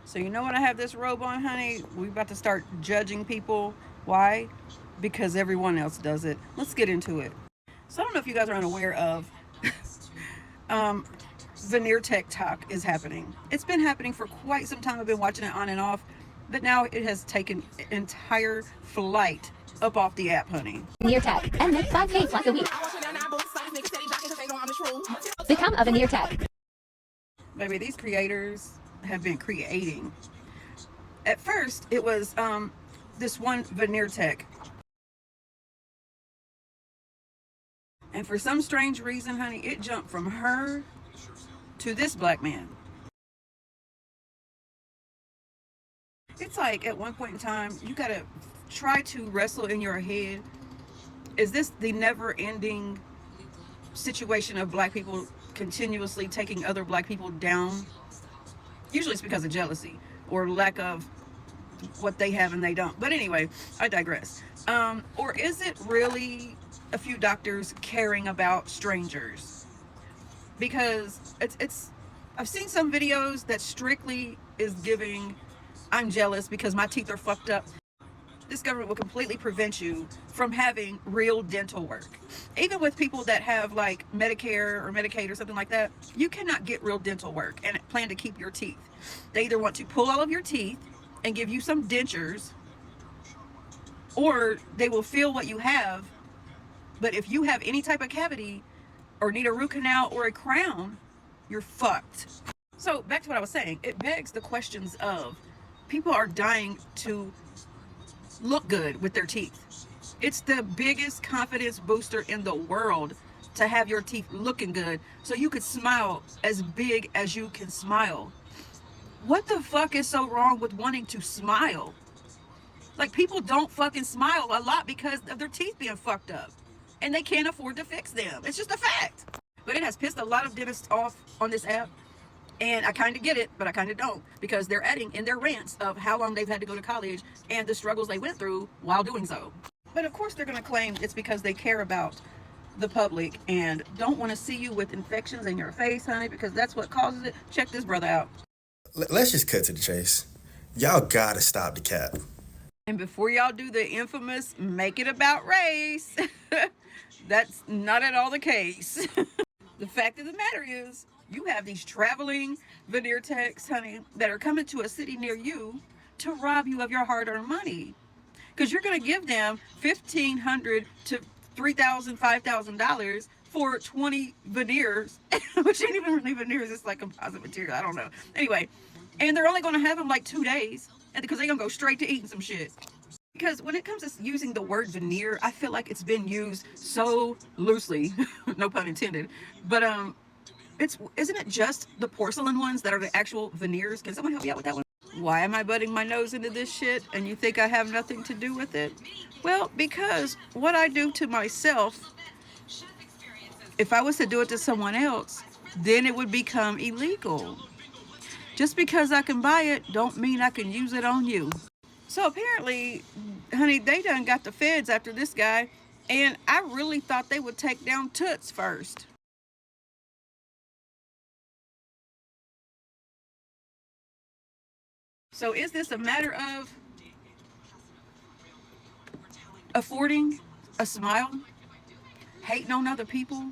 So you know when I have this robe on, honey, we about to start judging people. Why? Because everyone else does it. Let's get into it. So I don't know if you guys are unaware of um, Veneer Tech Talk is happening. It's been happening for quite some time. I've been watching it on and off, but now it has taken entire flight up off the app, honey. Veneer Tech and make 5K plus a week. Become a Veneer Tech. Maybe these creators have been creating. At first, it was this one Veneer Tech. And for some strange reason, honey, it jumped from her to this black man. It's like at one point in time, you gotta try to wrestle in your head. Is this the never ending situation of black people continuously taking other black people down? Usually it's because of jealousy or lack of what they have and they don't. But anyway, I digress. Or is it really a few doctors caring about strangers? Because it's I've seen some videos that strictly is giving, I'm jealous because my teeth are fucked up. This government will completely prevent you from having real dental work. Even with people that have like Medicare or Medicaid or something like that, you cannot get real dental work and plan to keep your teeth. They either want to pull all of your teeth and give you some dentures, or they will fill what you have. But if you have any type of cavity or need a root canal or a crown, you're fucked. So back to what I was saying, it begs the questions of people are dying to look good with their teeth. It's the biggest confidence booster in the world to have your teeth looking good so you could smile as big as you can smile. What the fuck is so wrong with wanting to smile? Like, people don't fucking smile a lot because of their teeth being fucked up and they can't afford to fix them. It's just a fact. But it has pissed a lot of dentists off on this app. And I kind of get it, but I kind of don't, because they're adding in their rants of how long they've had to go to college and the struggles they went through while doing so. But of course they're going to claim it's because they care about the public and don't want to see you with infections in your face, honey, because that's what causes it. Check this brother out. Let's just cut to the chase. Y'all gotta stop the cap. And before y'all do the infamous make it about race, that's not at all the case. The fact of the matter is, you have these traveling Veneer Techs, honey, that are coming to a city near you to rob you of your hard-earned money. Because you're going to give them $1,500 to $3,000, $5,000 for 20 veneers, which ain't even really veneers. It's like composite material. I don't know. Anyway, and they're only going to have them like 2 days, and because they're going to go straight to eating some shit. Because when it comes to using the word veneer, I feel like it's been used so loosely, no pun intended. But isn't it just the porcelain ones that are the actual veneers? Can someone help me out with that one? Why am I butting my nose into this shit and you think I have nothing to do with it? Well, because what I do to myself, if I was to do it to someone else, then it would become illegal. Just because I can buy it don't mean I can use it on you. So apparently, honey, they done got the feds after this guy, and I really thought they would take down Toots first. So is this a matter of affording a smile, hating on other people?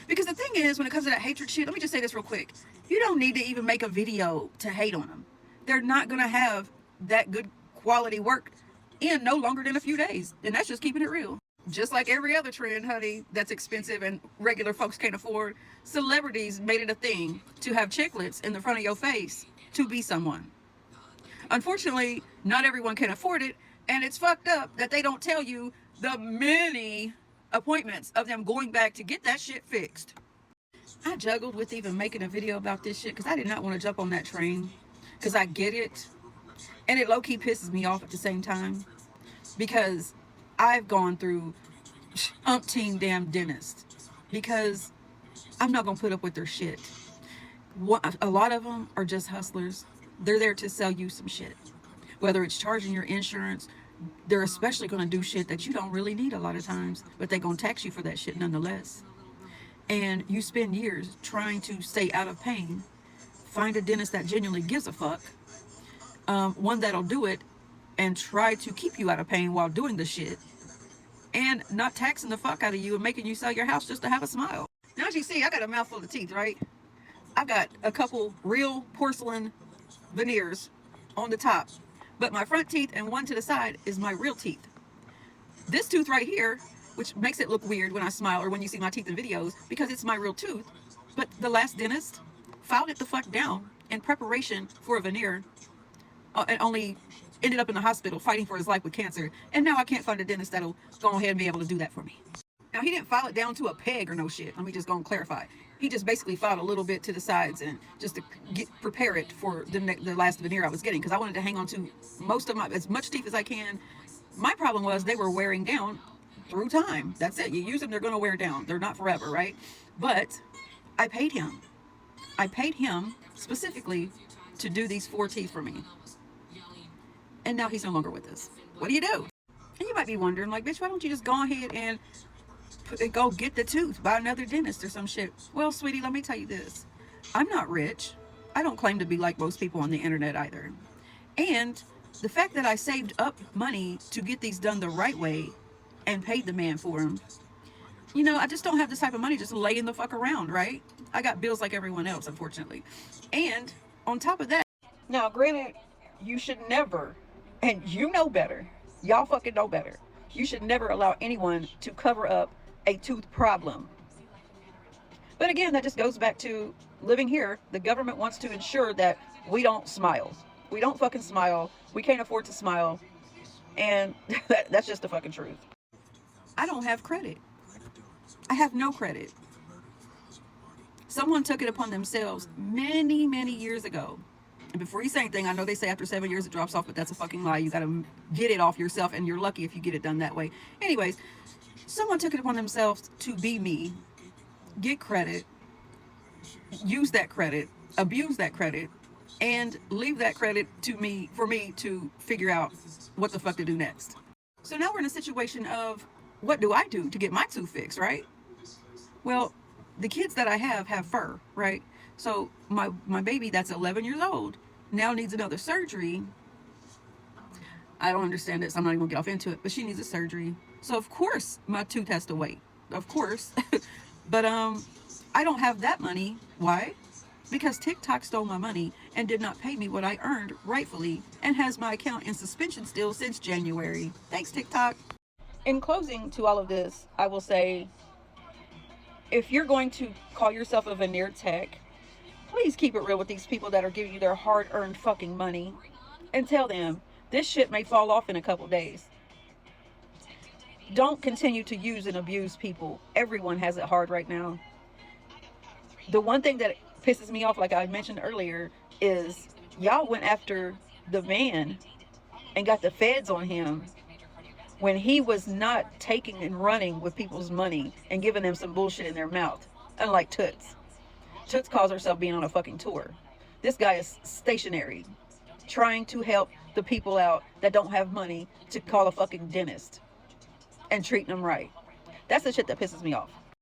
Because the thing is, when it comes to that hatred shit, let me just say this real quick. You don't need to even make a video to hate on them. They're not going to have that good quality work in no longer than a few days. And that's just keeping it real. Just like every other trend, honey, that's expensive and regular folks can't afford, celebrities made it a thing to have chiclets in the front of your face to be someone. Unfortunately, not everyone can afford it, and it's fucked up that they don't tell you the many appointments of them going back to get that shit fixed. I juggled with even making a video about this shit because I did not want to jump on that train, because I get it, and it low-key pisses me off at the same time, because I've gone through umpteen damn dentists because I'm not gonna put up with their shit. A lot of them are just hustlers. They're there to sell you some shit. Whether it's charging your insurance, they're especially going to do shit that you don't really need a lot of times, but they're going to tax you for that shit nonetheless. And you spend years trying to stay out of pain, find a dentist that genuinely gives a fuck, one that'll do it and try to keep you out of pain while doing the shit, and not taxing the fuck out of you and making you sell your house just to have a smile. Now, as you see, I got a mouthful of teeth, right? I got a couple real porcelain veneers on the top, but my front teeth and one to the side is my real teeth. This tooth right here, which makes it look weird when I smile or when you see my teeth in videos, because it's my real tooth, but the last dentist filed it the fuck down in preparation for a veneer, and only ended up in the hospital fighting for his life with cancer. And now I can't find a dentist that'll go ahead and be able to do that for me. Now, he didn't file it down to a peg or no shit. Let me just go and clarify. He just basically filed a little bit to the sides and just to prepare it for the last veneer I was getting, because I wanted to hang on to as much teeth as I can. My problem was they were wearing down through time. That's it. You use them, they're going to wear down. They're not forever, right? But I paid him. I paid him specifically to do these 4 teeth for me. And now he's no longer with us. What do you do? And you might be wondering, like, bitch, why don't you just go ahead and go get the tooth, buy another dentist or some shit? Well, sweetie, let me tell you this. I'm not rich. I don't claim to be like most people on the internet either. And the fact that I saved up money to get these done the right way and paid the man for them, you know, I just don't have this type of money just laying the fuck around, right? I got bills like everyone else, unfortunately. And on top of that, now, granted, you should never, and you know better, y'all fucking know better, you should never allow anyone to cover up a tooth problem. But again, that just goes back to living here. The government wants to ensure that we don't smile. We don't fucking smile. We can't afford to smile. And that's just the fucking truth. I don't have credit. I have no credit. Someone took it upon themselves many, many years ago. And before you say anything, I know they say after 7 years it drops off, but that's a fucking lie. You got to get it off yourself, and you're lucky if you get it done that way. Anyways, someone took it upon themselves to be me, get credit, use that credit, abuse that credit, and leave that credit to me for me to figure out what the fuck to do next. So now we're in a situation of, what do I do to get my tooth fixed, right? Well, the kids that I have fur, right? So my baby that's 11 years old now needs another surgery. I don't understand it, so I'm not even gonna get off into it, but she needs a surgery. So of course my tooth has to wait, of course. But I don't have that money. Why? Because TikTok stole my money and did not pay me what I earned rightfully, and has my account in suspension still since January. Thanks, TikTok. In closing to all of this, I will say, if you're going to call yourself a veneer tech, please keep it real with these people that are giving you their hard-earned fucking money, and tell them this shit may fall off in a couple days. Don't continue to use and abuse people. Everyone has it hard right now. The one thing that pisses me off, like I mentioned earlier, is y'all went after the man and got the feds on him when he was not taking and running with people's money and giving them some bullshit in their mouth. Unlike Toots. Toots calls herself being on a fucking tour. This guy is stationary, trying to help the people out that don't have money to call a fucking dentist and treating them right. That's the shit that pisses me off.